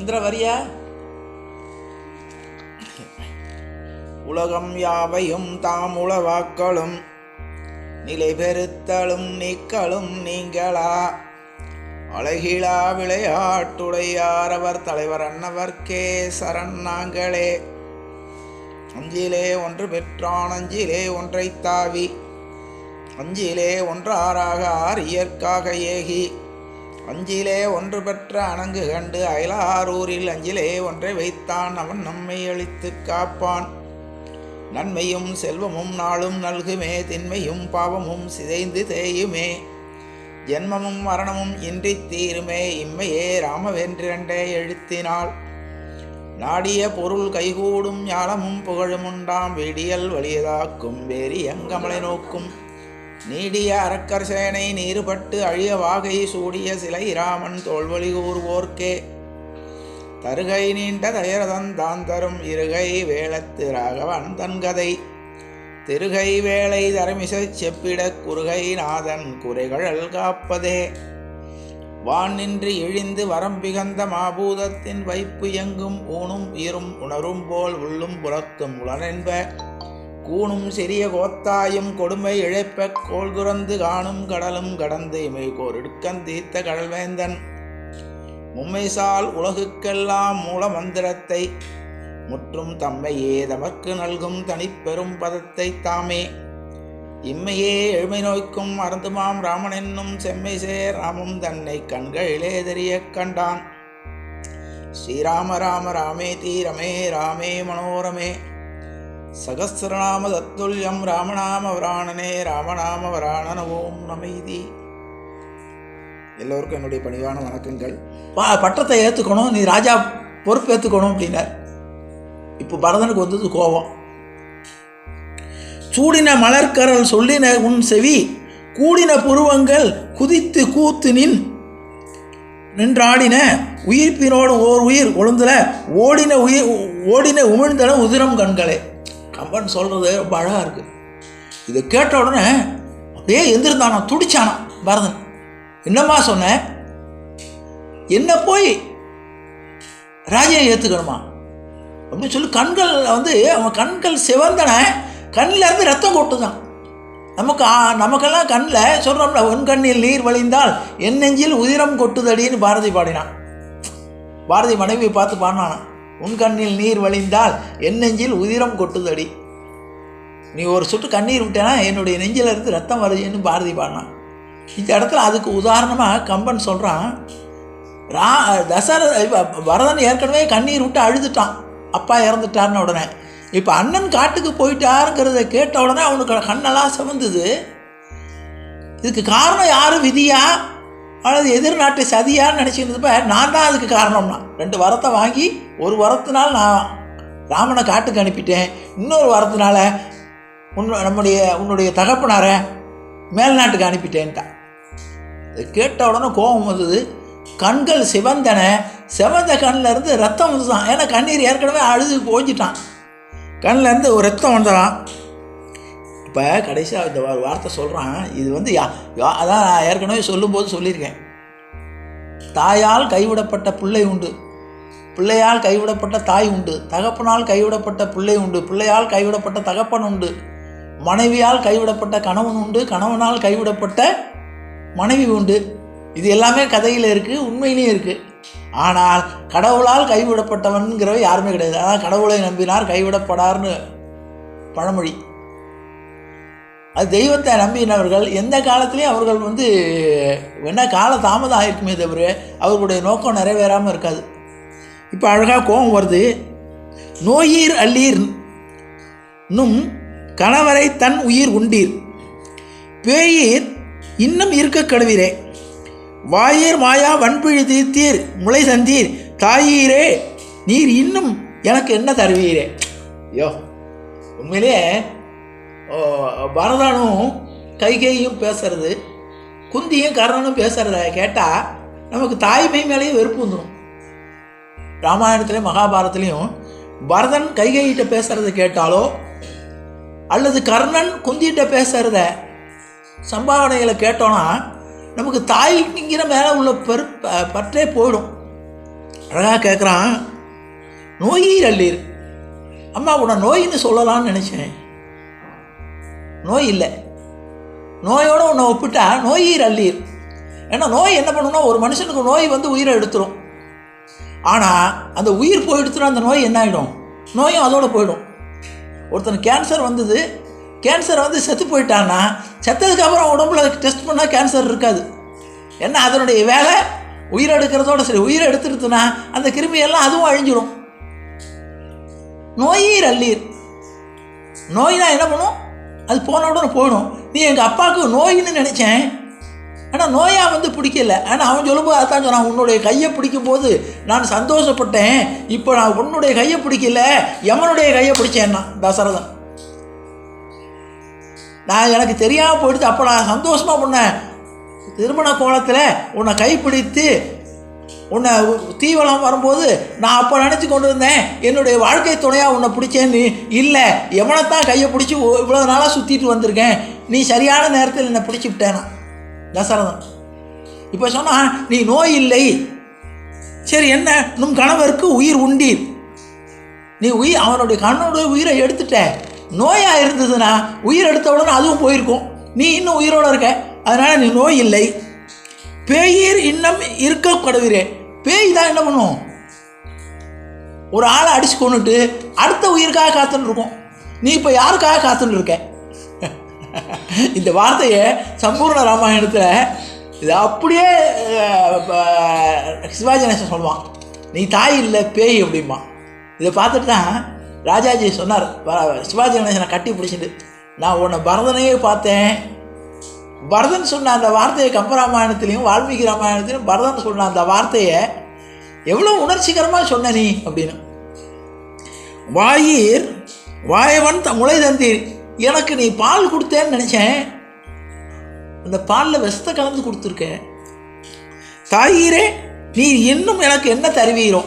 எந்திர வரியா? உலகம் யாவையும் தாம் உளவாக்களும் நிலை பெறுத்தலும் நீக்களும் நீங்களா அழகிலா விளையாட்டுடையார் அவர் தலைவர் அன்னவர்க்கே சரண் நாங்களே. அஞ்சிலே ஒன்று பெற்றான் அஞ்சிலே ஒன்றை தாவி அஞ்சிலே ஒன்றாராக இயற்காக ஏகி அஞ்சிலே ஒன்று பெற்ற அணங்கு கண்டு அயலாரூரில் அஞ்சிலே ஒன்றை வைத்தான் அவன் நம்மை அழித்து காப்பான். நன்மையும் செல்வமும் நாளும் நல்குமே தின்மையும் பாவமும் சிதைந்து தேயுமே ஜென்மமும் மரணமும் இன்றி தீருமே இம்மையே ராமவென்றிரண்டே எழுத்தினாள். நாடிய பொருள் கைகூடும் ஞானமும் புகழும் உண்டாம் விடியல் வலியதாக்கும் வேரி எங்கமலை நோக்கும் நீடிய அரக்கர் சேனை நீருபட்டு அழிய வாகை சூடிய சிலை ராமன் தோல்வழி கூறுவோர்க்கே தருகை நீண்ட தயரதன் தான் தரும் இருகை வேளத்து ராகவன் தன்கதை திருகை வேளை தரமிசை செப்பிட குறுகை நாதன் குறைகள் காப்பதே. வான் நின்று இழிந்து வரம்பிகந்த மாபூதத்தின் வைப்பு எங்கும் ஊனும் உயிரும் உணரும் போல் உள்ளும் புறத்தும் உளனென்ப கூணும் சிறிய கோத்தாயும் கொடுமை இழைப்ப கோல் துறந்து காணும் கடலும் கடந்து இமை கோரிடுக்கந்தீர்த்த கடல்வேந்தன் மும்மைசால் உலகுக்கெல்லாம் மூல மந்திரத்தை முற்றும் தம்மையே தமக்கு நல்கும் தனிப்பெரும் பதத்தை தாமே இம்மையே எழுமை நோய்க்கும் அருந்துமாம் ராமன் என்னும் செம்மை சேர் ராமும் தன்னை கண்களிலே தெரிய கண்டான். ஸ்ரீராம ராம ராமே தீரமே ராமே மனோரமே சகசிரநாம தத்துல்யம் ராமநாம வராணனே ராமநாம வராணன ஓம் நமீதி. எல்லோருக்கும் என்னுடைய பணிவான வணக்கங்கள். பட்டத்தை ஏற்றுக்கணும், நீ ராஜா பொறுப்பு ஏற்றுக்கணும் அப்படின்னார். இப்போ பரதனுக்கு வந்தது கோபம். சூடின மலர்கரல் சொல்லின உன் செவி கூடின புருவங்கள் குதித்து கூத்து நின்றாடின உயிர்ப்பினோடு ஓர் உயிர் கொழுந்துல ஓடின உமிழ்ந்தன உதிரம் கண்களே. கம்பன் சொல்கிறது ரொம்ப அழகாக இருக்குது. இதை கேட்ட உடனே அப்படியே எந்திருந்தானா, துடிச்சானா பரதன். என்னம்மா சொன்ன, என்ன போய் ராஜ்யம் ஏற்றுக்கணுமா அப்படின்னு சொல்லி கண்கள் அவன் கண்கள் சிவந்தன, கண்ணில் இருந்து ரத்தம் கொட்டுதான். நமக்கெல்லாம் கண்ணில் சொல்கிறோம்ல, உன் கண்ணில் நீர் வழிந்தால் என் நெஞ்சில் உதிரம் கொட்டுதடின்னு பாரதி பாடினான். பாரதி மனைவியை பார்த்து பாடினான், உன் கண்ணில் நீர் வழிந்தால் என் நெஞ்சில் உதிரம் கொட்டுதடி. நீ ஒரு சொட்டு கண்ணீர் விட்டேன்னா என்னுடைய நெஞ்சில் இருந்து ரத்தம் வருதுன்னு பாரதி பாடினான். இந்த இடத்துல அதுக்கு உதாரணமாக கம்பன் சொல்கிறான், பரதன் ஏற்கனவே கண்ணீர் விட்டு அழுதுட்டான் அப்பா இறந்துட்டார்னு உடனே. இப்போ அண்ணன் காட்டுக்கு போயிட்டாருங்கிறத கேட்ட உடனே அவனுக்கு கண்ணெல்லாம் சிவந்தது. இதுக்கு காரணம் யார், விதியா அல்லது எதிர்நாட்டு சதியான்னு நினச்சிருந்தப்ப நான் தான் அதுக்கு காரணம்னா. 2 வரத்தை வாங்கி ஒரு வரத்தினால் நான் ராமனை காட்டுக்கு அனுப்பிட்டேன், இன்னொரு வரத்தினால உன்னுடைய தகப்பனாரை மேல்நாட்டுக்கு அனுப்பிட்டேன்ட்டான். இதை கேட்ட உடனே கோபம் வந்தது. கண்கள் சிவந்தன, சிவந்த கண்ணில் இருந்து ரத்தம் வந்துதான். ஏன்னா கண்ணீர் ஏற்கனவே அழுது போஞ்சிட்டான், கண்ணில் இருந்து ஒரு ரத்தம் வந்துடான். இப்போ கடைசியாக இந்த வார்த்தை சொல்கிறான். இது அதான் நான் ஏற்கனவே சொல்லும்போது சொல்லியிருக்கேன். தாயால் கைவிடப்பட்ட பிள்ளை உண்டு, பிள்ளையால் கைவிடப்பட்ட தாய் உண்டு, தகப்பனால் கைவிடப்பட்ட பிள்ளை உண்டு, பிள்ளையால் கைவிடப்பட்ட தகப்பன் உண்டு, மனைவியால் கைவிடப்பட்ட கணவன் உண்டு, கணவனால் கைவிடப்பட்ட மனைவி உண்டு. இது எல்லாமே கதையில் இருக்குது, உண்மையிலையும் இருக்குது. ஆனால் கடவுளால் கைவிடப்பட்டவன்கிறவ யாருமே கிடையாது. அதான் கடவுளை நம்பினார் கைவிடப்படார்னு பழமொழி. அது தெய்வத்தை நம்பினவர்கள் எந்த காலத்துலேயும் அவர்கள் என்ன கால தாமதம் ஆகிருக்குமே தவிர அவர்களுடைய நோக்கம் நிறைவேறாமல் இருக்காது. இப்போ அழகாக கோபம் வருது. நோயீர் அல்லீர் இன்னும் கணவரை தன் உயிர் உண்டீர், பேயீர் இன்னும் இருக்க கடுவீரே, வாயீர் மாயா வன்பிழி தீர்த்தீர் முளை தந்தீர், தாயீரே நீர் இன்னும் எனக்கு என்ன தருவீரே. ஐயோ, உண்மையிலே பரதனும் கைகேயும் பேசுறது, குந்தியும் கர்ணனும் பேசுகிறத கேட்டால் நமக்கு தாய்மை மேலேயும் வெறுப்பு வந்துடும். ராமாயணத்துலேயும் மகாபாரதத்துலேயும் பரதன் கைகையிட்ட பேசுகிறத கேட்டாலோ அல்லது கர்ணன் குந்திகிட்ட பேசுகிறத சம்பாவனைகளை கேட்டோன்னா நமக்கு தாய்ங்கிற மேலே உள்ள பற்றே போயிடும். அழகாக கேட்குறான், நோயீர் அல்லீர். அம்மா உன்னை நோயின்னு சொல்லலான்னு நினச்சேன், நோய் இல்லை, நோயோடு உன்னை ஒப்பிட்டா நோயீர் அல்லீர். ஏன்னா நோய் என்ன பண்ணுன்னா, ஒரு மனுஷனுக்கு நோய் வந்து உயிரை எடுத்துரும். ஆனால் அந்த உயிர் போயிடுத்துனா அந்த நோய் என்ன ஆகிடும், நோயும் அதோடு போயிடும். ஒருத்தனுக்கு கேன்சர் வந்தது, கேன்சர் வந்து செத்து போயிட்டான்னா, செத்ததுக்கப்புறம் உடம்புல டெஸ்ட் பண்ணால் கேன்சர் இருக்காது. ஏன்னா அதனுடைய வேலை உயிரை எடுக்கிறதோட சரி. உயிரை எடுத்துருத்துனா அந்த கிருமியெல்லாம் அதுவும் அழிஞ்சிடும். நோயீர் அல்லீர். நோய்னா என்ன பண்ணும், அது போன உடனே போயிடும். நீ எங்கள் அப்பாவுக்கு நோயின்னு நினச்சேன், ஆனால் நோயாக வந்து பிடிக்கல. ஆனால் அவன் சொல்லும்போது அதான் சொன்னான், உன்னுடைய கையை பிடிக்கும் போது நான் சந்தோஷப்பட்டேன், இப்போ நான் உன்னுடைய கையை பிடிக்கல, யமனுடைய கையை பிடிச்சேன்னா தசரதன். நான் எனக்கு தெரியாமல் போயிடுது, அப்போ நான் சந்தோஷமாக உன்னை திருமண கோலத்தில் உன்னை கைப்பிடித்து உன்னை தீவனம் வரும்போது நான் அப்போ நினச்சி கொண்டு இருந்தேன் என்னுடைய வாழ்க்கை துணையாக உன்னை பிடிச்சேன்னு. இல்லை, எவனைத்தான் கையை பிடிச்சி இவ்வளோ நாளாக சுற்றிட்டு வந்திருக்கேன், நீ சரியான நேரத்தில் என்னை பிடிச்சி விட்டேனா தசரதன். இப்போ சொன்னால் நீ நோய் இல்லை, சரி என்ன, நும் கணவருக்கு உயிர் உண்டீர். நீ அவனுடைய கணவனுடைய உயிரை எடுத்துட்ட. நோயாக இருந்ததுன்னா உயிர் எடுத்த உடனே அதுவும் போயிருக்கும், நீ இன்னும் உயிரோடு இருக்க, அதனால் நீ நோய் இல்லை. பேயீர் இன்னும் இருக்கப்படுவீரே. பேய் தான் என்ன பண்ணும், ஒரு ஆளை அடித்து கொண்டுட்டு அடுத்த உயிருக்காக காத்துன்னு இருக்கும். நீ இப்போ யாருக்காக காத்துன்னு இருக்க? இந்த வார்த்தையை சம்பூர்ண ராமாயணத்தில் இது அப்படியே சிவாஜி கணேசன் சொல்லுவான், நீ தாய் இல்லை பேய் அப்படிமா. இதை பார்த்துட்டு தான் ராஜாஜி சொன்னார், சிவாஜி கணேசனை கட்டி பிடிச்சிட்டு, நான் உன்னை பரதனையே பார்த்தேன். பரதன் சொன்ன அந்த வார்த்தையை கம்பராமாயணத்துலேயும் வால்மீகி ராமாயணத்திலையும் பரதன் சொன்ன அந்த வார்த்தையை எவ்வளோ உணர்ச்சிகரமாக சொன்ன நீ அப்படின்னு. வாயீர் வாயவன் முளை தந்தீர். எனக்கு நீ பால் கொடுத்தேன்னு நினச்சேன், அந்த பாலில் விஷத்தை கலந்து கொடுத்துருக்கேன். தாயீரே நீ இன்னும் எனக்கு என்ன தருவீரோ.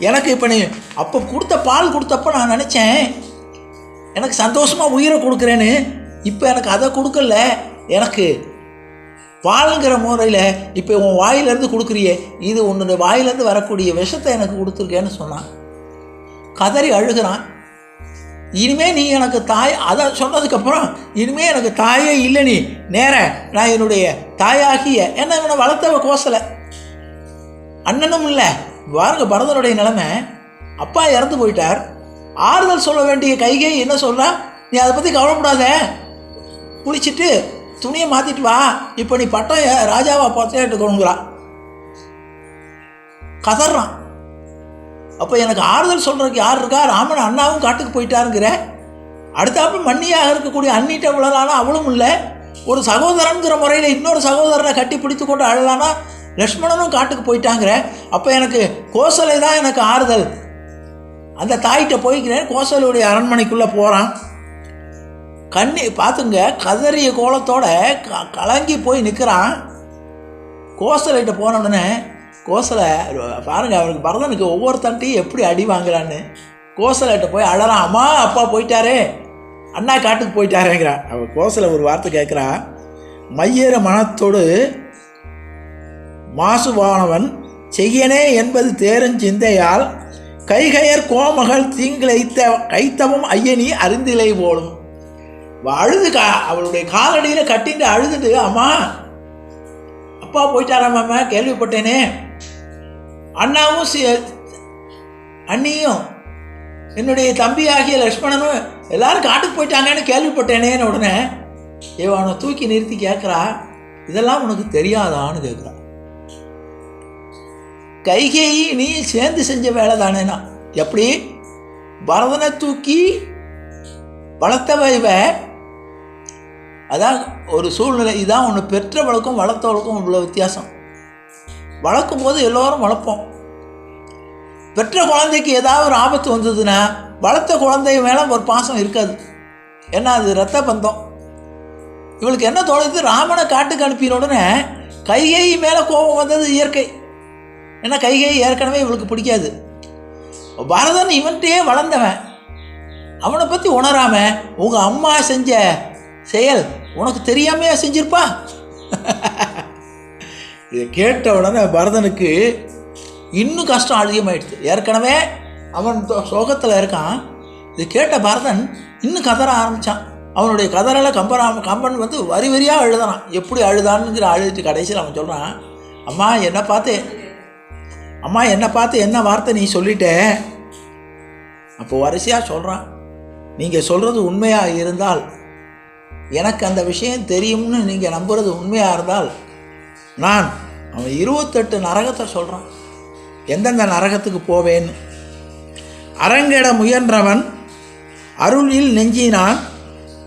எனக்கு இப்போ நீ அப்போ கொடுத்த பால் கொடுத்தப்போ நான் நினச்சேன் எனக்கு சந்தோஷமாக உயிரை கொடுக்குறேன்னு. இப்போ எனக்கு அதை கொடுக்கல, எனக்கு பாலுங்கிற முறையில் இப்போ உன் வாயிலேருந்து கொடுக்குறியே, இது உன்னுடைய வாயிலேருந்து வரக்கூடிய விஷத்தை எனக்கு கொடுத்துருக்கேன்னு சொன்னான். கதறி அழுகிறான். இனிமே நீ எனக்கு தாய், அதை சொன்னதுக்கப்புறம் இனிமேல் எனக்கு தாயே இல்லை, நீ நேர நான் என்னுடைய தாயாகிய என்ன இவனை வளர்த்தவ கோசலை, அண்ணனும் இல்லை. பாருங்க பரதனுடைய நிலைமை, அப்பா இறந்து போயிட்டார், ஆறுதல் சொல்ல வேண்டிய கைகை என்ன சொல்கிறா, நீ அதை பற்றி கவலைப்படாத, குளிச்சுட்டு துணியை மாற்றிட்டு வா, இப்போ நீ பட்டம் ராஜாவா பார்த்துக்கணுங்கிறா. கதறான். அப்போ எனக்கு ஆறுதல் சொல்கிறதுக்கு யார் இருக்கா, ராமன் அண்ணாவும் காட்டுக்கு போயிட்டாருங்கிற. அடுத்தாப்புல மண்ணியாக இருக்கக்கூடிய அண்ணிட்ட விழலானா அவளும் இல்லை. ஒரு சகோதரனுங்கிற முறையில் இன்னொரு சகோதரனை கட்டி பிடித்து கொண்டு அழலானா லக்ஷ்மணனும் காட்டுக்கு போயிட்டாங்கிற. அப்போ எனக்கு கோசலை தான் எனக்கு ஆறுதல். அந்த தாய்கிட்ட போய்க்கிறேன். கோசலையுடைய அரண்மனைக்குள்ளே போகிறான். கண்ணி பார்த்துங்க, கதறிய கோலத்தோட கலங்கி போய் நிற்கிறான். கோசலைகிட்ட போன உடனே கோசலை பாருங்கள், அவருக்கு பரதனுக்கு ஒவ்வொருத்தன்ட்டையும் எப்படி அடி வாங்குறான்னு. கோசலைகிட்ட போய் அழறான், அம்மா அப்பா போயிட்டாரே, அண்ணா காட்டுக்கு போயிட்டாரேங்கிறான். அவள் கோசலை ஒரு வார்த்தை கேட்குறா, மையேற மனத்தோடு மாசுவானவன் செய்யனே என்பது தேரஞ்சிந்தையால் கைகையர் கோமகள் தீங்கிழைத்த கைத்தவம் ஐயனி அறிந்திலை போலும். அழுது அவளுடைய காலடியில் கட்டிட்டு அழுதுட்டு, அம்மா அப்பா போயிட்டாராம்மா கேள்விப்பட்டேனே, அண்ணாவும் அண்ணியும் என்னுடைய தம்பி ஆகிய லக்ஷ்மணனும் எல்லாரும் காட்டுக்கு போயிட்டாங்கன்னு கேள்விப்பட்டேனேன்னு உடனே அவனை தூக்கி நிறுத்தி கேட்குறா, இதெல்லாம் உனக்கு தெரியாதான்னு கேட்குறா. கைகேயி நீ சேர்ந்து செஞ்ச வேலை தானேனா. எப்படி பரதனை தூக்கி வளர்த்தவ இவ. அதான் ஒரு சூழ்நிலை. இதான் ஒன்று, பெற்றவளுக்கும் வளர்த்தவளுக்கும் இவ்வளோ வித்தியாசம். வளர்க்கும் போது எல்லோரும் வளர்ப்போம். பெற்ற குழந்தைக்கு ஏதாவது ஒரு ஆபத்து வந்ததுன்னா வளர்த்த குழந்தை மேலே ஒரு பாசம் இருக்காது. ஏன்னா அது இரத்த பந்தம். இவளுக்கு என்ன தோணுது, ராமனை காட்டுக்கு அனுப்பின உடனே கைகேயி மேலே கோபம் வந்தது இயற்கை. ஏன்னா கைகேயி ஏற்கனவே இவளுக்கு பிடிக்காது. பரதன் இவன்கிட்டயே வளர்ந்தவன், அவனை பற்றி உணராம உங்கள் அம்மா செஞ்ச செயல் உனக்கு தெரியாமையா செஞ்சிருப்பா. இதை கேட்ட உடனே பரதனுக்கு இன்னும் கஷ்டம் அதிகமாகிடுது. ஏற்கனவே அவன் சோகத்தில் இருக்கான். இது கேட்ட பரதன் இன்னும் கதற ஆரம்பித்தான். அவனுடைய கதறலை கம்பன் வந்து வரி வரியாக அழுதானான். எப்படி அழுதானுங்கிற அழுதுட்டு கடைசியில் அவன் சொல்கிறான், அம்மா என்னை பார்த்து என்ன வார்த்தை நீ சொல்லிட்ட. அப்போ வரிசையாக சொல்கிறான், நீங்கள் சொல்கிறது உண்மையாக இருந்தால், எனக்கு அந்த விஷயம் தெரியும்னு நீங்கள் நம்புறது உண்மையாக இருந்தால், நான் அவன் 28 நரகத்தை சொல்கிறான், எந்தெந்த நரகத்துக்கு போவேன்னு. அரங்கெட முயன்றவன் அருளில் நெஞ்சினான்,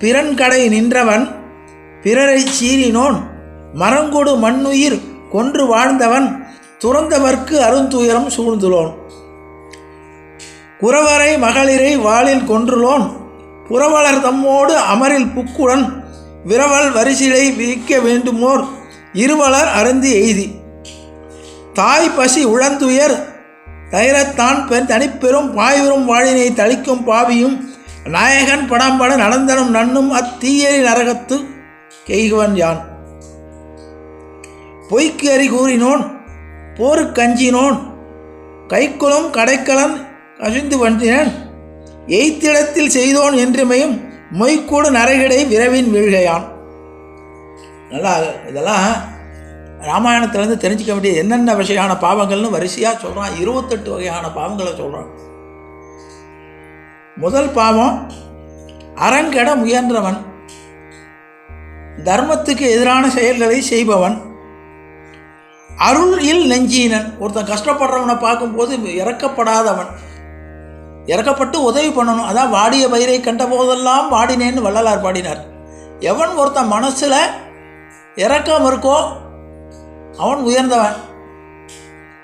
பிறன்கடை நின்றவன் பிறரை சீறினோன், மரங்கொடு மண்ணுயிர் கொன்று வாழ்ந்தவன் துறந்தவர்க்கு அருந்துயரம் சூழ்ந்துளோன், குறவரை மகளிரை வாளில் கொன்றுளோன், புறவலர் தம்மோடு அமரில் புக்குடன் விரவல் வரிசிலை விரிக்க வேண்டுமோர் இருவலர் அருந்தி எய்தி, தாய் பசி உழந்துயர் தைரத்தான் தனிப்பெரும் பாய்வரும் வாழினை தளிக்கும் பாவியும் நாயகன் படம்பட நடந்தனும் நன்னும் அத்தீயரி நரகத்து கெய்குவன் யான், பொய்க்கு அறி கூறினோன் போருக்கஞ்சினோன் கைக்குளம் கடைக்கலன் கசிந்து வந்தினன், எய்த்திடத்தில் செய்தோன் என்றுமையும் மொய்க்கூடு நரகிடை விரவின் வீழ்கையான். நல்லா இதெல்லாம் ராமாயணத்திலேருந்து தெரிஞ்சிக்க வேண்டிய என்னென்ன வகையான பாவங்கள்னு வரிசையாக சொல்கிறான். 28 வகையான பாவங்களை சொல்கிறான். முதல் பாவம், அரங்கெட முயன்றவன், தர்மத்துக்கு எதிரான செயல்களை செய்பவன். அருள் நெஞ்சீனன், ஒருத்தன் கஷ்டப்படுறவனை பார்க்கும்போது இறக்கப்படாதவன், இறக்கப்பட்டு உதவி பண்ணணும். அதான் வாடிய பயிரை கண்ட போதெல்லாம் வாடினேன்னு வள்ளலார் பாடினார். எவன் ஒருத்தன் மனசில் இறக்கம் இருக்கோ அவன் உயர்ந்தவன்.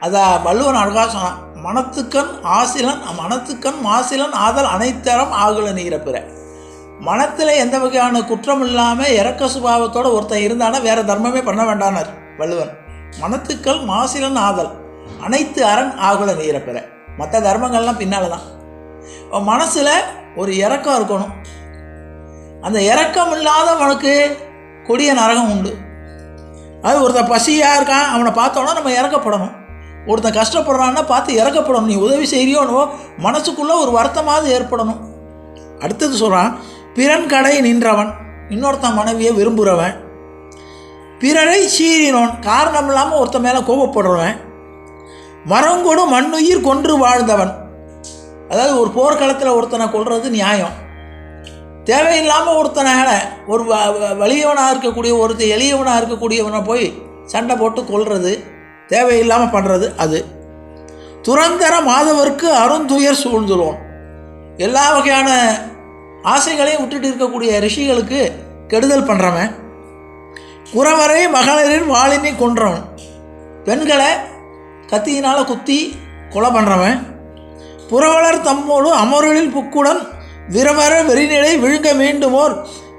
அதை வள்ளுவன் அழகாக சொன்னான், மனத்துக்கண் மாசிலன் ஆதல் அனைத்தரம் ஆகுல நீரப்பிற. மனத்தில் எந்த வகையான குற்றம் இல்லாமல் இறக்க சுபாவத்தோடு ஒருத்தன் இருந்தானா வேறு தர்மமே பண்ண வேண்டானார் வள்ளுவன். மனத்துக்கள் மாசிலன் ஆதல் அனைத்து அரண் ஆகுல நீரப்பிற. மற்ற தர்மங்கள்லாம் பின்னால் தான். மனசில் ஒரு இறக்கம் இருக்கணும். அந்த இறக்கம் இல்லாதவனுக்கு கொடிய நரகம் உண்டு. அது ஒருத்தன் பசியாக இருக்கான், அவனை பார்த்தோன்னா நம்ம இறக்கப்படணும். ஒருத்தன் கஷ்டப்படுறான்னா பார்த்து இறக்கப்படணும். நீ உதவி செய்கிறியோனோ மனசுக்குள்ளே ஒரு வருத்தமாவது ஏற்படணும். அடுத்தது சொல்கிறான், பிறன் கடை நின்றவன், இன்னொருத்தன் மனைவியை விரும்புகிறவன். பிறரை சீறினோன், காரணம் இல்லாமல் ஒருத்தன் மேலே கோபப்படுறவன். மரங்கொடு மண்ணுயிர் கொன்று வாழ்ந்தவன், அதாவது ஒரு போர்க்களத்தில் ஒருத்தனை கொல்றது நியாயம். தேவையில்லாமல் ஒருத்தனை ஒரு வலியவனாக இருக்கக்கூடிய ஒருத்தர் எளியவனாக இருக்கக்கூடியவனை போய் சண்டை போட்டு கொல்றது, தேவையில்லாமல் பண்ணுறது அது. துறந்தர மாதவர்க்கு அருந்துயர் சூழ்ந்துடும், எல்லா வகையான ஆசைகளையும் விட்டுட்டு இருக்கக்கூடிய ரிஷிகளுக்கு கெடுதல் பண்ணுறவன். குறவரை மகளிரின் வாளினை கொன்றவன், பெண்களை கத்தியினால் குத்தி கொலை பண்ணுறவன். புறவலர் தம்மோடு அமருளில் புக்குடன் விரவர வெறிநிலை விழுங்க வேண்டுமோர்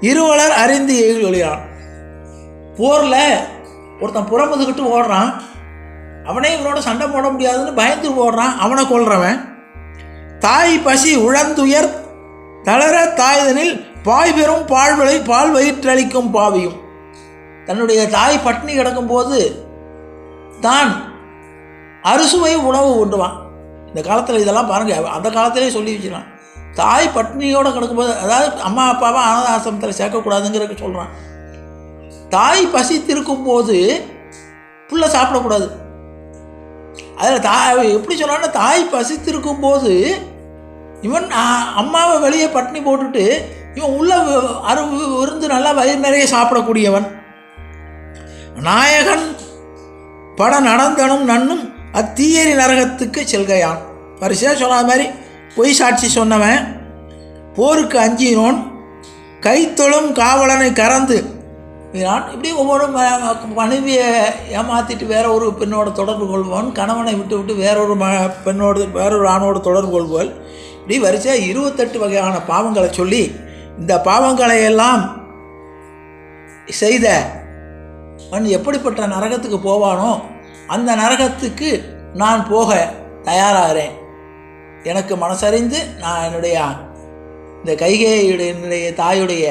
இருவலர் அறிந்து எழியான். போரில் ஒருத்தன் புறமுதுகிட்டு ஓடுறான், அவனே இவனோட சண்டை போட முடியாதுன்னு பயந்து ஓடுறான், அவனை கொல்றவன். தாய் பசி உழந்துயர் தளர தாய்தனில் பாய் பெறும் பால் வயிற்றளிக்கும் பாவியும், தன்னுடைய தாய் பட்டினி கிடக்கும்போது தான் அறுசுவை உணவு உண்டுவான். இந்த காலத்தில் இதெல்லாம் பாருங்கள், அந்த காலத்திலே சொல்லி வச்சுருவான். தாய் பட்னியோடு கிடக்கும்போது, அதாவது அம்மா அப்பாவை அனாத ஆசிரமத்தில் சேர்க்கக்கூடாதுங்கிறதுக்கு சொல்கிறான். தாய் பசித்திருக்கும் போது புள்ள சாப்பிடக்கூடாது. அதில் எப்படி சொன்னான்னா, தாய் பசித்திருக்கும் போது இவன் அம்மாவை வெளியே பட்டினி போட்டுட்டு இவன் உள்ள விருந்து நல்லா வயிறு நிறைய சாப்பிடக்கூடியவன். நாயகன் பட நடந்தனும் நன்னும் அத்தீயரி நரகத்துக்கு செல்கையான். வரிசையாக சொன்ன மாதிரி பொய் சாட்சி சொன்னவன், போருக்கு அஞ்சினோன், கைத்தொழும் காவலனை கறந்து நான், இப்படி ஒவ்வொரு மனைவியை ஏமாற்றிட்டு வேற ஒரு பெண்ணோட தொடர்பு கொள்வோன், கணவனை விட்டு வேறொரு வேறொரு ஆணோடு தொடர்பு கொள்வோல், இப்படி வரிசையாக 28 வகையான பாவங்களை சொல்லி, இந்த பாவங்களை எல்லாம் செய்த அவன் எப்படிப்பட்ட நரகத்துக்கு போவானோ அந்த நரகத்துக்கு நான் போக தயாராகிறேன். எனக்கு மனசறிந்து நான் என்னுடைய இந்த கைகேயுடைய தாயுடைய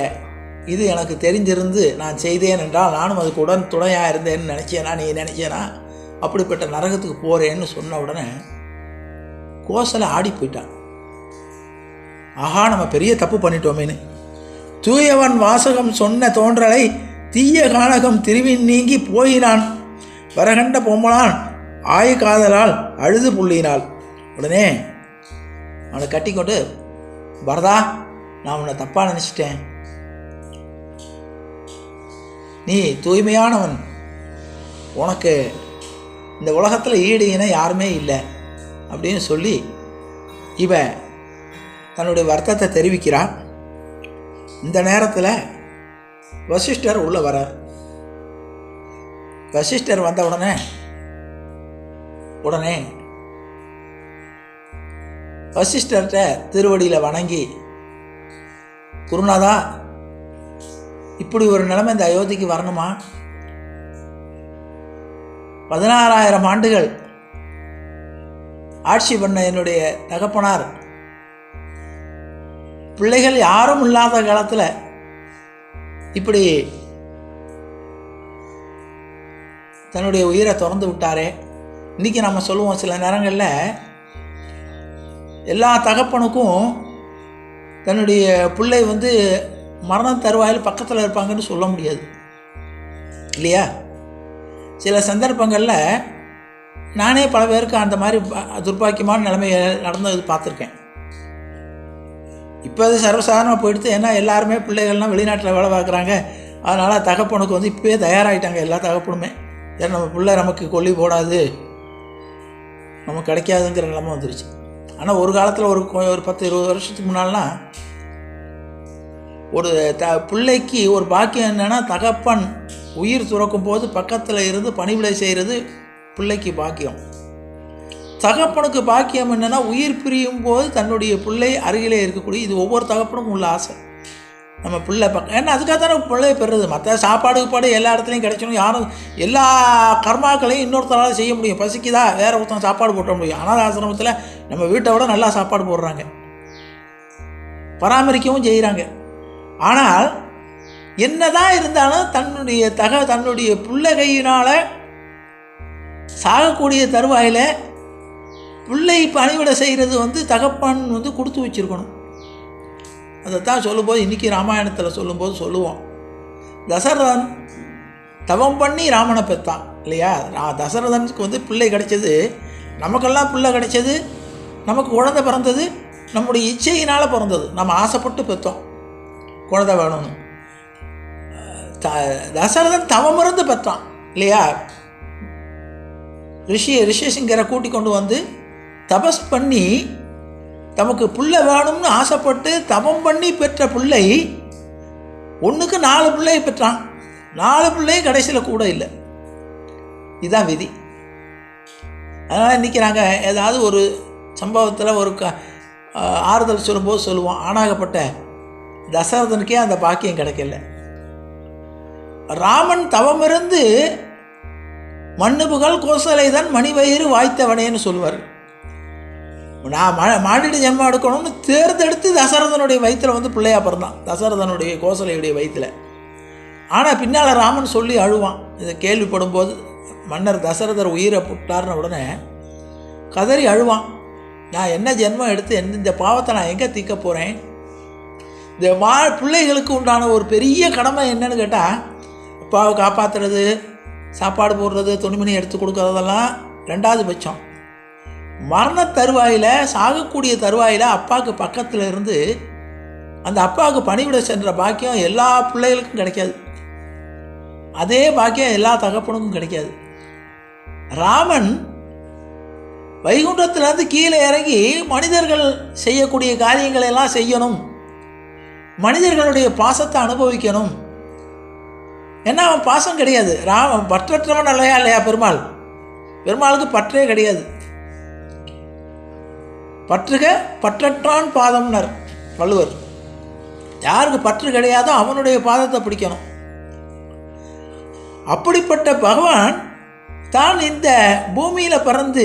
இது எனக்கு தெரிஞ்சிருந்து நான் செய்தேன் என்றால் நானும் அதுக்கு துணையாக இருந்தேன்னு நினச்சேனா, நீ நினச்சேனா, அப்படிப்பட்ட நரகத்துக்கு போகிறேன்னு சொன்ன உடனே கோசலை ஆடி போயிட்டான். ஆஹா, நம்ம பெரிய தப்பு பண்ணிட்டோமேனு. தூயவன் வாசகம் சொன்ன தோன்றலை தீய கானகம் திருவின் நீங்கி போயினான். வரகண்ட பொம்மலான் ஆய காதலால் அழுது புள்ளினாள். உடனே அவனை கட்டிக்கொண்டு, பரதா, நான் உன்னை தப்பாக நினச்சிட்டேன், நீ தூய்மையானவன், உனக்கு இந்த உலகத்தில் ஈடு இணை யாருமே இல்லை அப்படின்னு சொல்லி இவன் தன்னுடைய வருத்தத்தை தெரிவிக்கிறான். இந்த நேரத்தில் வசிஷ்டர் உள்ள வரார். வசிஷ்டர் வந்த உடனே வசிஷ்டர்கிட்ட திருவடியில் வணங்கி, குருநாதா, இப்படி ஒரு நிலைமை இந்த அயோத்திக்கு வரணுமா? 16,000 ஆண்டுகள் ஆட்சி பண்ண என்னுடைய தகப்பனார் பிள்ளைகள் யாரும் இல்லாத காலத்தில் இப்படி தன்னுடைய உயிரை திறந்து விட்டாரே. இன்றைக்கி நம்ம சொல்லுவோம், சில நேரங்களில் எல்லா தகப்பனுக்கும் தன்னுடைய பிள்ளை மரண தருவாயில் பக்கத்தில் இருப்பாங்கன்னு சொல்ல முடியாது இல்லையா? சில சந்தர்ப்பங்களில் நானே பல பேருக்கு அந்த மாதிரி துர்பாக்கியமான நிலைமையை நடந்தது பார்த்துருக்கேன். இப்போ அது சர்வசாதாரணமாக போயிடுது. ஏன்னா எல்லாருமே பிள்ளைகள்லாம் வெளிநாட்டில் வேலை பார்க்குறாங்க. அதனால் தகப்பனுக்கு இப்போயே தயாராகிட்டாங்க எல்லா தகப்பனுமே. ஏன்னா நம்ம பிள்ளை நமக்கு கொல்லி போடாது, நமக்கு கிடைக்காதுங்கிற நிலைமை வந்துருச்சு. ஆனால் ஒரு காலத்தில் ஒரு 10-20 வருஷத்துக்கு முன்னால்னா ஒரு பிள்ளைக்கு ஒரு பாக்கியம் என்னென்னா, தகப்பன் உயிர் துறக்கும் போது பக்கத்தில் இருந்து பணிவிடை செய்கிறது பிள்ளைக்கு பாக்கியம். தகப்பனுக்கு பாக்கியம் என்னென்னா, உயிர் பிரியும் போது தன்னுடைய பிள்ளை அருகிலே இருக்கக்கூடிய, இது ஒவ்வொரு தகப்பனுக்கும் உள்ள ஆசை. நம்ம பிள்ளை ஏன்னா அதுக்காக தானே பிள்ளையை பெறுறது. மற்ற சாப்பாடு எல்லா இடத்துலையும் கிடைக்கணும். யாரும் எல்லா கர்மாக்களையும் இன்னொருத்தரால் செய்ய முடியும். பசிக்குதா, வேறு ஒருத்தன் சாப்பாடு போட்ட முடியும். அனாதை ஆசிரமத்தில் நம்ம வீட்டை விட நல்லா சாப்பாடு போடுறாங்க, பராமரிக்கவும் செய்கிறாங்க. ஆனால் என்னதான் இருந்தாலும் தன்னுடைய பிள்ளை கையினால் சாகக்கூடிய தருவாயில் பிள்ளை பணிவிட செய்கிறது தகப்பன் கொடுத்து வச்சுருக்கணும். அதைத்தான் சொல்லும்போது, இன்றைக்கி ராமாயணத்தில் சொல்லும்போது சொல்லுவோம், தசரதன் தவம் பண்ணி ராமனை பெற்றான் இல்லையா? தசரதனுக்கு பிள்ளை கிடைச்சது, நமக்கெல்லாம் பிள்ளை கிடைச்சது, நமக்கு குழந்தை பிறந்தது நம்முடைய இச்சையினால் பிறந்தது. நம்ம ஆசைப்பட்டு பெற்றோம் குழந்தை வேணும்னு. தசரதன் தவம் இருந்து பெற்றான் இல்லையா? ரிஷிசிங்கரை கூட்டி கொண்டு தபஸ் பண்ணி தமக்கு பிள்ளை வேணும்னு ஆசைப்பட்டு தவம் பண்ணி பெற்ற பிள்ளை ஒன்றுக்கு 4 பிள்ளையை பெற்றான். 4 பிள்ளையும் கடைசியில் கூட இல்லை. இதுதான் விதி. அதனால் இன்றைக்கி நாங்கள் ஏதாவது ஒரு சம்பவத்தில் ஒரு ஆறுதல் சொல்லும்போது சொல்லுவோம், ஆணாகப்பட்ட தசரதனுக்கே அந்த பாக்கியம் கிடைக்கல. ராமன் தவமிருந்து மண்ணுபுகள் கோசலைதான் மணிவயிறு வாய்த்தவனேன்னு சொல்லுவார். நான் மாடிட்டு ஜென்மம் எடுக்கணும்னு தேர்ந்தெடுத்து தசரதனுடைய வயிற்றில் பிள்ளையா பிறந்தான், தசரதனுடைய கோசலையுடைய வயிற்றில். ஆனால் பின்னால் ராமன் சொல்லி அழுவான். இதை கேள்விப்படும் போது, மன்னர் தசரதர் உயிரை புட்டார்ன உடனே கதறி அழுவான். நான் என்ன ஜென்மம் எடுத்து இந்த பாவத்தை நான் எங்கே தீர்க்க போகிறேன்? இந்த பிள்ளைகளுக்கு உண்டான ஒரு பெரிய கடமை என்னன்னு கேட்டால், அப்பாவை காப்பாற்றுறது, சாப்பாடு போடுறது, துணிமணி எடுத்து கொடுக்கறதெல்லாம் 2வது பட்சம். மரண தருவாயில், சாகக்கூடிய தருவாயில் அப்பாவுக்கு பக்கத்தில் இருந்து அந்த அப்பாவுக்கு பணிவிட சென்ற பாக்கியம் எல்லா பிள்ளைகளுக்கும் கிடைக்காது. அதே பாக்கியம் எல்லா தகப்பனுக்கும் கிடைக்காது. ராமன் வைகுண்டத்திலேருந்து கீழே இறங்கி மனிதர்கள் செய்யக்கூடிய காரியங்களை எல்லாம் செய்யணும், மனிதர்களுடைய பாசத்தை அனுபவிக்கணும். ஏன்னா அவன் பாசம் கிடையாது. ராமன் பற்றற்றவன் இல்லையா? பெருமாளுக்கு பற்றே கிடையாது. பற்றுக பற்றற்றான் பாதம்னர் வள்ளுவர். யாருக்கு பற்று கிடையாதோ அவனுடைய பாதத்தை பிடிக்கணும். அப்படிப்பட்ட பகவான் தான் இந்த பூமியில் பிறந்து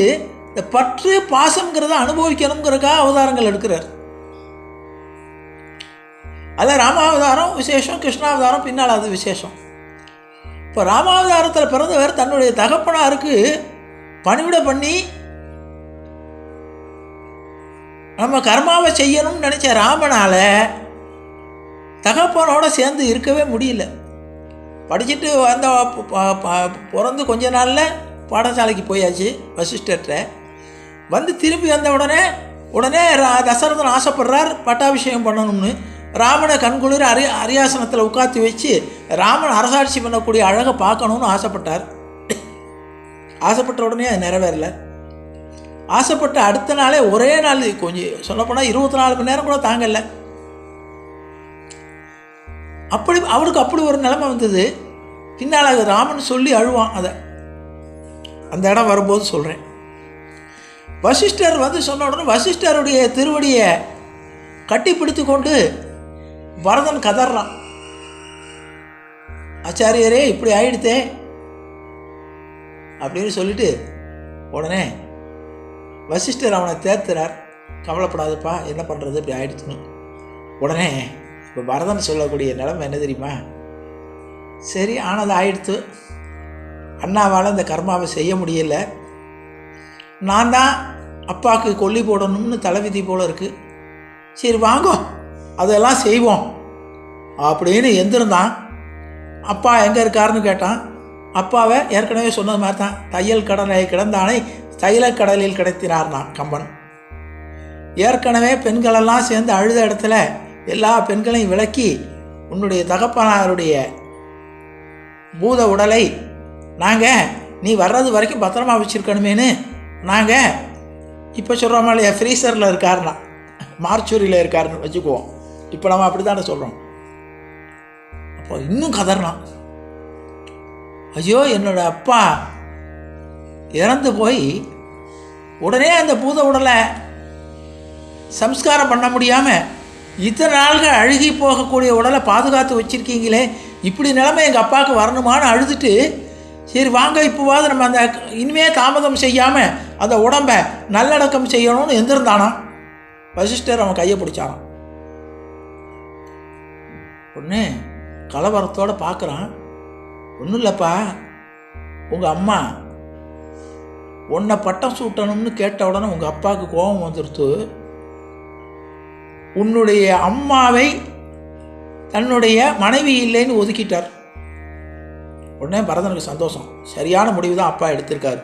இந்த பற்று பாசங்கிறத அனுபவிக்கணுங்கிறதுக்காக அவதாரங்கள் எடுக்கிறார். அதில் ராமாவதாரம் விசேஷம், கிருஷ்ணாவதாரம் பின்னால் அது விசேஷம். இப்போ ராமாவதாரத்தில் பிறந்தவர் தன்னுடைய தகப்பனாருக்கு பணிவிடை பண்ணி நம்ம கர்மாவை செய்யணும்னு நினச்ச ராமனால் தகப்பனோட சேர்ந்து இருக்கவே முடியல. படிச்சுட்டு வந்த பிறந்து கொஞ்ச நாளில் பாடசாலைக்கு போயாச்சு வசிஷ்டர்கிட்ட. வந்து திரும்பி வந்த உடனே தசரதன் ஆசைப்படுறார் பட்டாபிஷேகம் பண்ணணும்னு. ராமனை கண்குளிர் அரியாசனத்தில் உட்காத்தி வச்சு ராமன் அரசாட்சி பண்ணக்கூடிய அழகை பார்க்கணுன்னு ஆசைப்பட்டார். ஆசைப்பட்ட உடனே அது நிறைவேறலை. ஆசைப்பட்ட அடுத்த நாளே ஒரே நாள், கொஞ்சம் சொல்லப்போனால் 24 மணி நேரம் கூட தாங்கலை. அவருக்கு அப்படி ஒரு நிலைமை வந்தது. பின்னால் ராமன் சொல்லி அழுவான். அதை அந்த இடம் வரும்போது சொல்கிறேன். வசிஷ்டர் வந்து சொன்ன உடனே வசிஷ்டருடைய திருவடியை கட்டி பிடித்து கொண்டு பரதன் கதறான். ஆச்சாரியரே இப்படி ஆயிடுத்தே அப்படின்னு சொல்லிட்டு உடனே வசிஷ்டர் அவனை தேர்த்துறார். கவலைப்படாதப்பா, என்ன பண்ணுறது, இப்படி ஆயிடுச்சுன்னு. உடனே இப்போ பரதன் சொல்லக்கூடிய நிலைமை என்ன தெரியுமா? சரி, ஆனது ஆயிடுத்து, அண்ணாவால் இந்த கர்மாவை செய்ய முடியல, நான் தான் அப்பாவுக்கு கொல்லி போடணும்னு தலைவிதி போல் இருக்குது, சரி வாங்கோ அதெல்லாம் செய்வோம் அப்படின்னு எந்திருந்தான். அப்பா எங்கே இருக்காருன்னு கேட்டான். அப்பாவை ஏற்கனவே சொன்னது மாதிரி தான், தையல் கடலை கிடந்தானை தைலக்கடலில் கிடைத்தினார்னா கம்பன். ஏற்கனவே பெண்களெல்லாம் சேர்ந்து அழுத இடத்துல எல்லா பெண்களையும் விலக்கி உன்னுடைய தகப்பனாருடைய பூத உடலை நாங்கள் நீ வர்றது வரைக்கும் பத்திரமா வச்சுருக்கணுமேனு நாங்கள் இப்போ சொல்கிறோமா இல்லையா, ஃப்ரீசரில் இருக்காருன்னா மார்ச்சூரியில் இருக்காருன்னு வச்சுக்குவோம். இப்போ நம்ம அப்படி தானே சொல்கிறோம். அப்போ இன்னும் கதறினான். ஐயோ, என்னோட அப்பா இறந்து போய் உடனே அந்த பூத உடலை சம்ஸ்காரம் பண்ண முடியாமல் இத்தனை நாள்கள் அழுகி போகக்கூடிய உடலை பாதுகாத்து வச்சுருக்கீங்களே, இப்படி நிலைமை எங்கள் அப்பாவுக்கு வரணுமான்னு அழுதுட்டு, சரி வாங்க இப்போவாது நம்ம அந்த இனிமே தாமதம் செய்யாமல் அந்த உடம்பை நல்லடக்கம் செய்யணும்னு எந்திருந்தானா. வசிஷ்டர் அவன் கையை பிடிச்சானான். ஒன்று கலவரத்தோடு பார்க்குறான். ஒன்றும் இல்லைப்பா, உங்கள் அம்மா உன்னை பட்டம் சூட்டணும்னு கேட்ட உடனே உங்கள் அப்பாவுக்கு கோபம் வந்துடுத்து. உன்னுடைய அம்மாவை தன்னுடைய மனைவி இல்லைன்னு ஒதுக்கிட்டார். உடனே பரதனுக்கு சந்தோஷம். சரியான முடிவு தான் அப்பா எடுத்திருக்காரு.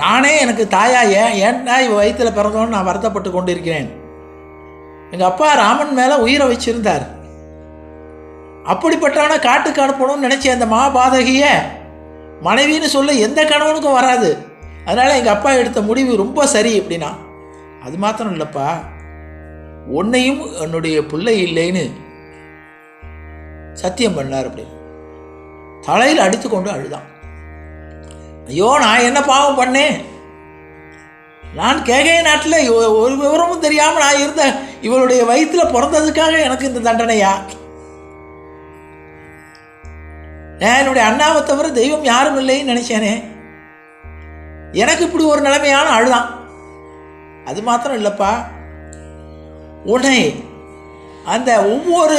நானே எனக்கு தாயா ஏன்டா இவ வயிற்றில் பிறந்தோன்னு நான் வருத்தப்பட்டு கொண்டிருக்கிறேன். எங்கள் அப்பா ராமன் மேலே உயிரை வச்சிருந்தார். அப்படிப்பட்டவனை காட்டுக்கு அனுப்பணும்னு நினச்ச அந்த மகாபாதகிய மனைவின்னு சொல்ல எந்த கணவனுக்கும் வராது. அதனால் எங்கள் அப்பா எடுத்த முடிவு ரொம்ப சரி அப்படின்னா. அது மாத்திரம் இல்லைப்பா, உன்னையும் என்னுடைய பிள்ளை இல்லைன்னு சத்தியம் பண்ணார் அப்படின்னு தலையில் அடித்து கொண்டு அழுதான். ஐயோ, நான் என்ன பாவம் பண்ணேன்? நான் கேகய நாட்டில் ஒரு விவரமும் தெரியாமல் நான் இருந்த இவளுடைய வயிற்றில் பிறந்ததுக்காக எனக்கு இந்த தண்டனையா? என்னுடைய அண்ணாவை தவிர தெய்வம் யாரும் இல்லைன்னு நினைச்சேனே. எனக்கு இப்படி ஒரு நிலைமையான அழுதான். அது மாத்திரம் இல்லைப்பா, உன்னை அந்த ஒவ்வொரு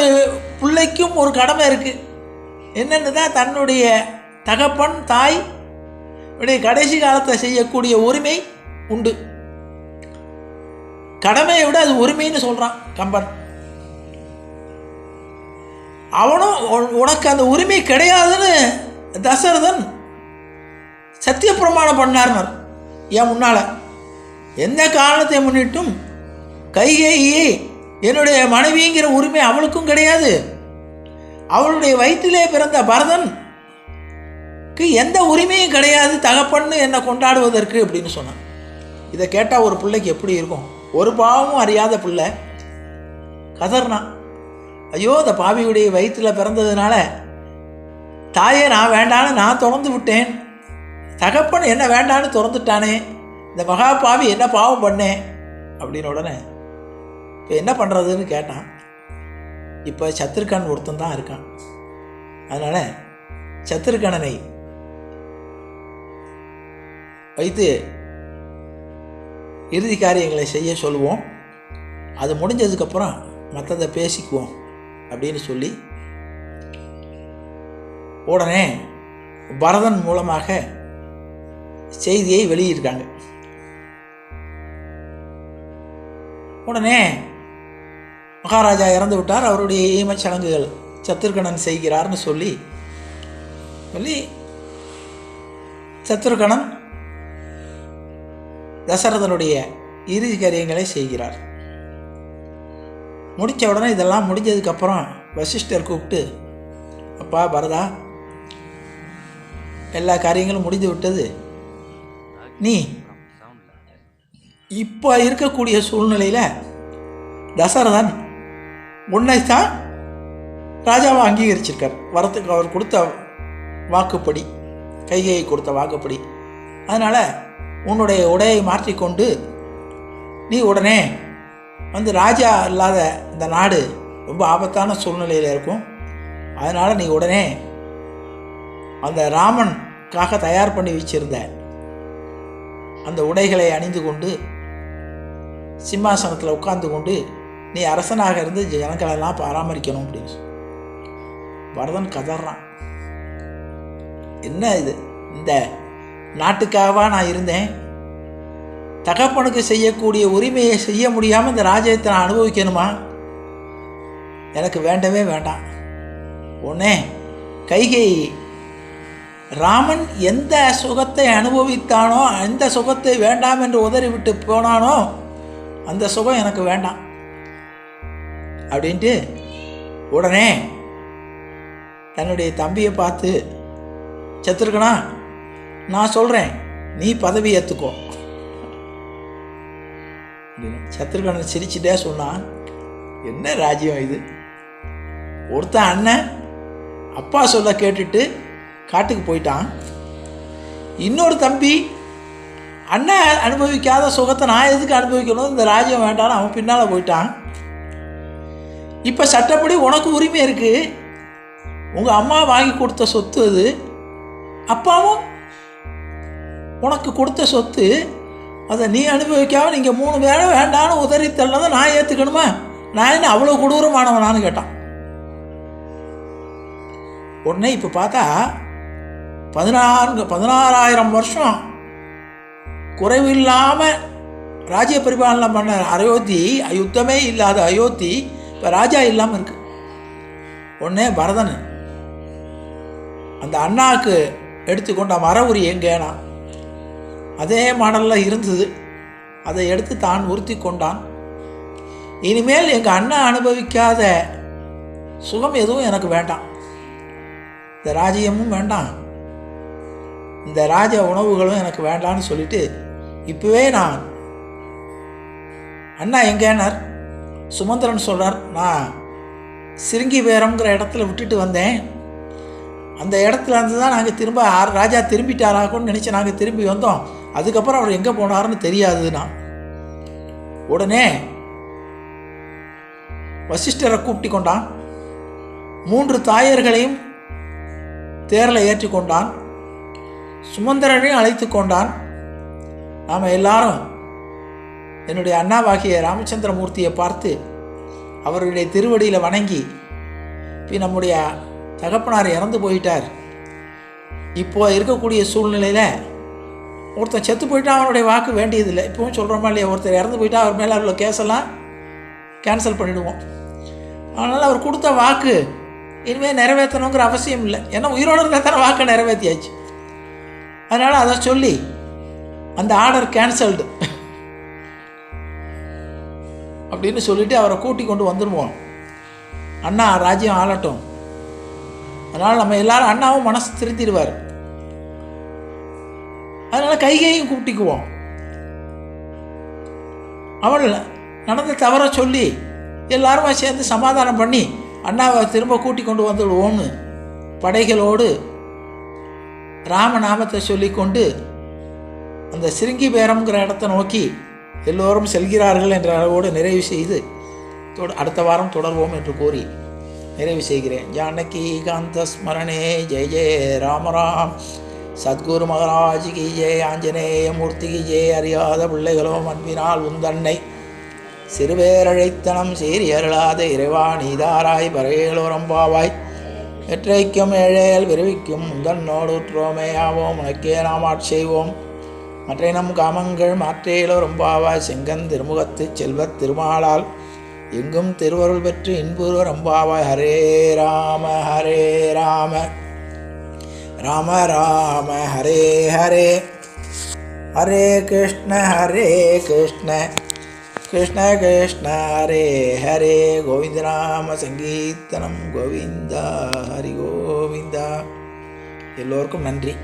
பிள்ளைக்கும் ஒரு கடமை இருக்குது. என்னென்னு தான் தன்னுடைய தகப்பன் தாய் கடைசி காலத்தை செய்யக்கூடிய உரிமை உண்டு. கடமையை விட அது உரிமைன்னு சொல்கிறான் கம்பன். அவனும் உனக்கு அந்த உரிமை கிடையாதுன்னு தசரதன் சத்திய பிரமாணம் பண்ணார்னர். ஏன் முன்னால் எந்த காரணத்தை முன்னிட்டும் கைகேயி என்னுடைய மனைவிங்கிற உரிமை அவளுக்கும் கிடையாது, அவளுடைய வயிற்றிலே பிறந்த பரதனுக்கு எந்த உரிமையும் கிடையாது தகப்பன்னு என்னை கொண்டாடுவதற்கு அப்படின்னு சொன்னான். இதை கேட்டால் ஒரு பிள்ளைக்கு எப்படி இருக்கும்? ஒரு பாவமும் அறியாத பிள்ளை கதர்னான். ஐயோ, இந்த பாவியுடைய வயிற்றில் பிறந்ததுனால தாயை நான் வேண்டான்னு நான் திறந்து விட்டேன், தகப்பன் என்ன வேண்டான்னு திறந்துட்டானே, இந்த மகா பாவி என்ன பாவம் பண்ணேன் அப்படின்னு. உடனே இப்போ என்ன பண்ணுறதுன்னு கேட்டான். இப்போ சத்ருகன் ஒருத்தன் தான் இருக்கான். அதனால் சத்ருகணனை வைத்து இறுதி காரியங்களை செய்ய சொல்லுவோம், அது முடிஞ்சதுக்கப்புறம் மற்றதை பேசிக்குவோம் அப்படின்னு சொல்லி உடனே பரதன் மூலமாக செய்தியை வெளியிட்டாங்க. உடனே மகாராஜா இறந்து விட்டார், அவருடைய ஈமச்சடங்குகள் சத்ருகணன் செய்கிறார்னு சொல்லி சத்ருகணன் தசரதனுடைய இறுதி காரியங்களை செய்கிறார். முடித்த உடனே இதெல்லாம் முடிஞ்சதுக்கப்புறம் வசிஷ்டர் கூப்பிட்டு, அப்பா பரதா, எல்லா காரியங்களும் முடிந்து விட்டது, நீ இப்போ இருக்கக்கூடிய சூழ்நிலையில் தசரதன் உன்னைத்தான் ராஜாவை அங்கீகரிச்சிருக்கார், வரத்துக்கு அவர் கொடுத்த வாக்குப்படி, கைகையை கொடுத்த வாக்குப்படி. அதனால் உன்னுடைய உடையை மாற்றிக்கொண்டு நீ உடனே வந்து, ராஜா இல்லாத இந்த நாடு ரொம்ப ஆபத்தான சூழ்நிலையில் இருக்கும், அதனால் நீ உடனே அந்த ராமனுக்காக தயார் பண்ணி வச்சிருந்த அந்த உடைகளை அணிந்து கொண்டு சிம்மாசனத்தில் உட்கார்ந்து கொண்டு நீ அரசனாக இருந்து ஜனங்களெல்லாம் பராமரிக்கணும் அப்படின்னு பரதன் கதறான். என்ன இது, இந்த நாட்டுக்காகவா நான் இருந்தேன்? தகப்பனுக்கு செய்யக்கூடிய உரிமையை செய்ய முடியாமல் இந்த ராஜ்யத்தை நான் அனுபவிக்கணுமா? எனக்கு வேண்டவே வேண்டாம். உடனே கைகை ராமன் எந்த சுகத்தை அனுபவித்தானோ, எந்த சுகத்தை வேண்டாம் என்று உதறிவிட்டு போனானோ அந்த சுகம் எனக்கு வேண்டாம் அப்படின்ட்டு உடனே தன்னுடைய தம்பியை பார்த்து, சத்ருகனா, நான் சொல்கிறேன், நீ பதவி ஏற்றுக்கோ. சத்ருகனன் சிரிச்சுட்டே சொன்னான், என்ன ராஜ்யம் இது? ஒருத்தன் அண்ணன் அப்பா சொல்ல கேட்டுட்டு காட்டுக்கு போயிட்டான், இன்னொரு தம்பி அண்ணன் அனுபவிக்காத சுகத்தை நான் எதுக்கு அனுபவிக்கணும், இந்த ராஜ்யம் வேண்டான்னு அவன் பின்னால் போயிட்டான். இப்போ சட்டப்படி உனக்கு உரிமை இருக்குது, உங்கள் அம்மா வாங்கி கொடுத்த சொத்து அது, அப்பாவும் உனக்கு கொடுத்த சொத்து, அதை நீ அனுபவிக்காம நீங்கள் 3 பேரும் வேண்டான்னு உதறி தள்ளதை நான் ஏற்றுக்கணுமா? நான் என்ன அவ்வளோ கொடூரமானவனான்னு கேட்டான். உடனே இப்போ பார்த்தா 16,000 வருஷம் குறைவில்லாமல் ராஜ்ய பரிபாலனை பண்ண அயோத்தி, யுத்தமே இல்லாத அயோத்தி இப்போ ராஜா இல்லாமல் இருக்கு. உடனே பரதன் அந்த அண்ணாவுக்கு எடுத்துக்கொண்ட மர உரி எங்கேனா அதே மாடலில் இருந்தது, அதை எடுத்து தான் உறுத்தி கொண்டான். இனிமேல் எங்கள் அண்ணா அனுபவிக்காத சுகம் எதுவும் எனக்கு வேண்டாம், இந்த ராஜ்யமும் வேண்டாம், இந்த ராஜ உணவுகளும் எனக்கு வேண்டான்னு சொல்லிட்டு இப்போவே நான் அண்ணா எங்கேனார் சுமந்திரன் சொல்கிறார், நான் சிருங்கி பேரம்ங்கிற இடத்துல விட்டுட்டு வந்தேன், அந்த இடத்துல இருந்து தான் நாங்கள் திரும்ப ராஜா திரும்பிட்டாராக்குன்னு நினச்சி நாங்கள் திரும்பி வந்தோம், அதுக்கப்புறம் அவர் எங்கே போனாருன்னு தெரியாதுன்னா. உடனே வசிஷ்டரை கூப்பிட்டு கொண்டான், 3 தாயர்களையும் தேரில் ஏற்றி கொண்டான், சுமந்திரனையும் அழைத்து கொண்டான். நாம் எல்லாரும் என்னுடைய அண்ணாவாகிய ராமச்சந்திரமூர்த்தியை பார்த்து அவருடைய திருவடியில் வணங்கி, இப்போ நம்முடைய தகப்பனார் இறந்து போயிட்டார், இப்போ இருக்கக்கூடிய சூழ்நிலையில் ஒருத்தன் செத்து போயிட்டா அவனுடைய வாக்கு வேண்டியதில்லை, இப்போவும் சொல்கிறோமா இல்லையா, ஒருத்தர் இறந்து போயிட்டா அவர் மேலே உள்ள கேஸெல்லாம் கேன்சல் பண்ணிவிடுவோம். அதனால் அவர் கொடுத்த வாக்கு இனிமேல் நிறைவேற்றணுங்கிற அவசியம் இல்லை, ஏன்னா உயிரோடு இருந்தால் தானே வாக்கை நிறைவேற்றியாச்சு. அதனால் அதை சொல்லி அந்த ஆர்டர் கேன்சல்டு அப்படின்னு சொல்லிவிட்டு அவரை கூட்டி கொண்டு வந்துடுவோம், அண்ணா ராஜ்யம் ஆளட்டும். அதனால் நம்ம எல்லாரும் அண்ணாவும் மனசு திருத்திடுவார். அதனால் கைகையும் கூப்பிட்டுக்குவோம், அவள் நடந்த தவற சொல்லி எல்லாருமே சேர்ந்து சமாதானம் பண்ணி அண்ணாவை திரும்ப கூட்டி கொண்டு வந்துடுவோம்னு படைகளோடு ராமநாமத்தை சொல்லிக்கொண்டு அந்த சிருங்கி பேரம்ங்கிற இடத்தை நோக்கி எல்லோரும் செல்கிறார்கள் என்ற அளவோடு நிறைவு செய்து அடுத்த வாரம் தொடர்வோம் என்று கூறி நிறைவு செய்கிறேன். ஜானகி காந்த ஸ்மரணே ஜெய ஜெய ராம ராம். சத்குரு மகாராஜ் கி ஜெய. ஆஞ்சநேய மூர்த்தி கி ஜெய. அறியாத பிள்ளைகளோ அன்பினால் உந்தன்னை சிறுவேரழைத்தனம் சீரி அருளாத இறைவா நீதாராய் பறையலோரம்பாவாய் வெற்றைக்கும் ஏழேல் விரைவிக்கும் முந்தன்னோடு உற்றோமே ஆவோம். உனக்கே நாம் ஆட்செய்வோம். மற்ற நம் காமங்கள் மாற்றேலோ ரொம்பாவாய் செங்கன் திருமுகத்து செல்வர் திருமாலால் எங்கும் திருவருள் பெற்று இன்புருவ ரொம்பாவாய். ஹரே ராம ராம ராம ஹரே ஹரே ஹரே கிருஷ்ண கிருஷ்ண கிருஷ்ண ஹரே ஹரே. கோவிந்த நாம சங்கீர்த்தனம் கோவிந்தா ஹரி கோவிந்தா. எல்லோருக்கும் நன்றி.